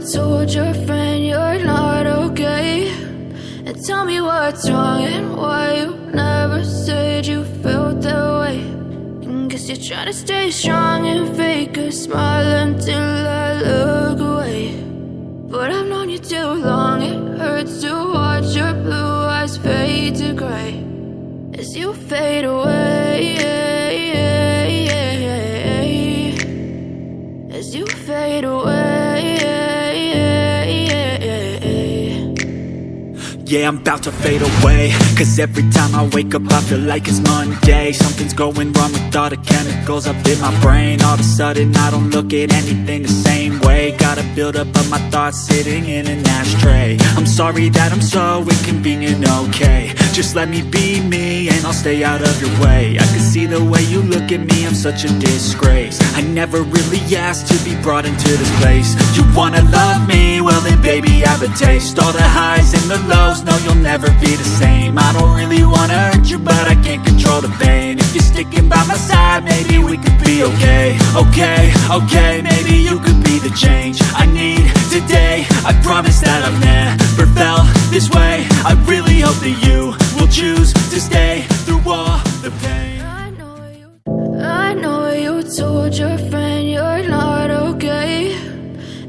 told your friend you're not okay? And tell me what's wrong and why you never said you felt that way. And guess you're trying to stay strong and fake a smile until I look away. But I've known you too long, it hurts to watch your blue eyes fade to gray as you fade away, as you fade away. Yeah, I'm about to fade away, cause every time I wake up I feel like it's Monday. Something's going wrong with all the chemicals up in my brain. All of a sudden I don't look at anything the same way. Got a build up of my thoughts sitting in an ashtray. I'm sorry that I'm so inconvenient, okay? Just let me be me and I'll stay out of your way. I can see the way you look at me, I'm such a disgrace. I never really asked to be brought into this place. You wanna love me? Well then baby I have a taste. All the highs and the lows, no, you'll never be the same. I don't really wanna hurt you, but I can't control the pain. If you're sticking by my side, maybe we could be okay. Okay, okay, maybe you could be the change I need today. I promise that I've never felt this way. I really hope that you will choose to stay through all the pain. I know you told your friend you're not okay.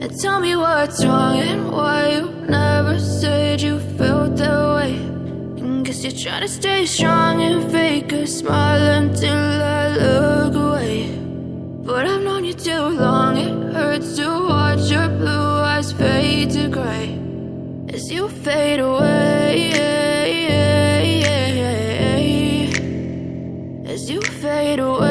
And tell me what's wrong and why you never said you felt that way. And guess you're trying to stay strong and fake a smile until I look away. But I've known you too long, it hurts to watch your blue eyes fade to gray as you fade away, as you fade away.